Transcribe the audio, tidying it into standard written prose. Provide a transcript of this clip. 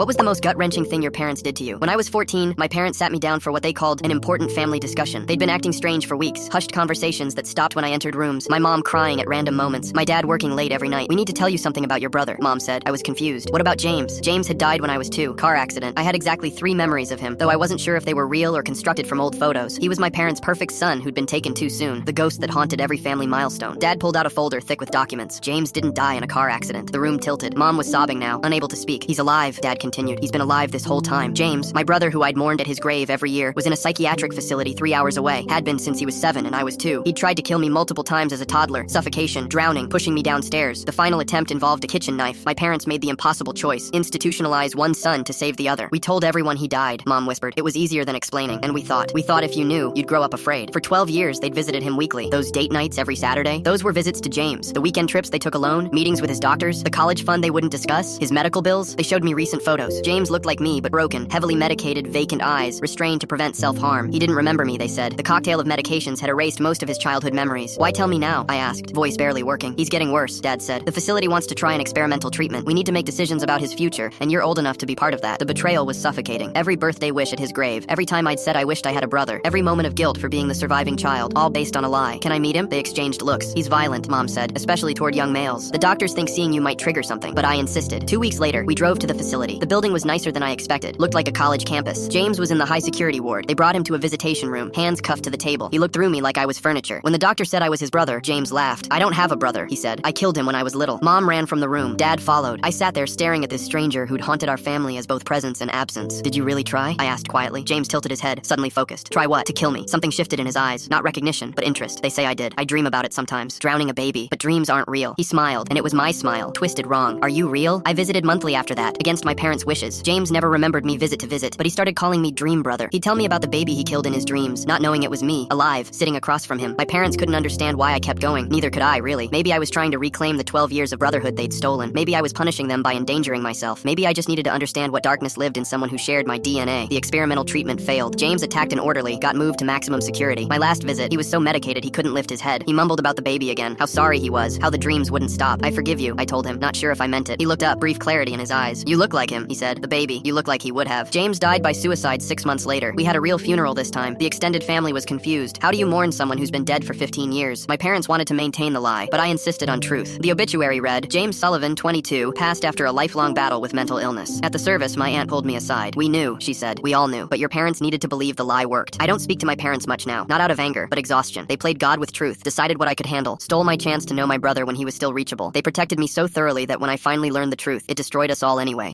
What was the most gut-wrenching thing your parents did to you? When I was 14, my parents sat me down for what they called an important family discussion. They'd been acting strange for weeks, hushed conversations that stopped when I entered rooms, my mom crying at random moments, my dad working late every night. "We need to tell you something about your brother," Mom said. I was confused. "What about James?" James had died when I was 2. Car accident. I had exactly 3 memories of him, though I wasn't sure if they were real or constructed from old photos. He was my parents' perfect son who'd been taken too soon, the ghost that haunted every family milestone. Dad pulled out a folder thick with documents. James didn't die in a car accident. The room tilted. Mom was sobbing now, unable to speak. "He's alive," Dad continued. "He's been alive this whole time." James, my brother who I'd mourned at his grave every year, was in a psychiatric facility 3 hours away. Had been since he was 7 and I was 2. He'd tried to kill me multiple times as a toddler. Suffocation, drowning, pushing me downstairs. The final attempt involved a kitchen knife. My parents made the impossible choice. Institutionalize one son to save the other. "We told everyone he died," Mom whispered. "It was easier than explaining. And we thought if you knew, you'd grow up afraid." For 12 years, they'd visited him weekly. Those date nights every Saturday, those were visits to James. The weekend trips they took alone, meetings with his doctors, the college fund they wouldn't discuss, his medical bills. They showed me recent photos. James looked like me, but broken, heavily medicated, vacant eyes, restrained to prevent self-harm. He didn't remember me, they said. The cocktail of medications had erased most of his childhood memories. "Why tell me now?" I asked, voice barely working. "He's getting worse," Dad said. "The facility wants to try an experimental treatment. We need to make decisions about his future, and you're old enough to be part of that." The betrayal was suffocating. Every birthday wish at his grave, every time I'd said I wished I had a brother, every moment of guilt for being the surviving child, all based on a lie. "Can I meet him?" They exchanged looks. "He's violent," Mom said, "especially toward young males. The doctors think seeing you might trigger something," but I insisted. 2 weeks later, we drove to the facility. The building was nicer than I expected. Looked like a college campus. James was in the high security ward. They brought him to a visitation room, hands cuffed to the table. He looked through me like I was furniture. When the doctor said I was his brother, James laughed. "I don't have a brother," he said. "I killed him when I was little." Mom ran from the room. Dad followed. I sat there staring at this stranger who'd haunted our family as both presence and absence. "Did you really try?" I asked quietly. James tilted his head, suddenly focused. "Try what?" "To kill me." Something shifted in his eyes. Not recognition, but interest. "They say I did. I dream about it sometimes. Drowning a baby. But dreams aren't real." He smiled, and it was my smile, twisted wrong. "Are you real?" I visited monthly after that, against my parents' wishes. James never remembered me visit to visit, but he started calling me Dream Brother. He'd tell me about the baby he killed in his dreams, not knowing it was me, alive, sitting across from him. My parents couldn't understand why I kept going. Neither could I, really. Maybe I was trying to reclaim the 12 years of brotherhood they'd stolen. Maybe I was punishing them by endangering myself. Maybe I just needed to understand what darkness lived in someone who shared my DNA. The experimental treatment failed. James attacked an orderly, got moved to maximum security. My last visit, he was so medicated he couldn't lift his head. He mumbled about the baby again, how sorry he was, how the dreams wouldn't stop. "I forgive you," I told him, not sure if I meant it. He looked up, brief clarity in his eyes. "You look like him," he said. "The baby, you look like he would have." James died by suicide 6 months later. We had a real funeral this time. The extended family was confused. How do you mourn someone who's been dead for 15 years? My parents wanted to maintain the lie, but I insisted on truth. The obituary read, "James Sullivan, 22, passed after a lifelong battle with mental illness." At the service, my aunt pulled me aside. "We knew," she said. "We all knew. But your parents needed to believe the lie worked." I don't speak to my parents much now. Not out of anger, but exhaustion. They played God with truth, decided what I could handle, stole my chance to know my brother when he was still reachable. They protected me so thoroughly that when I finally learned the truth, it destroyed us all anyway.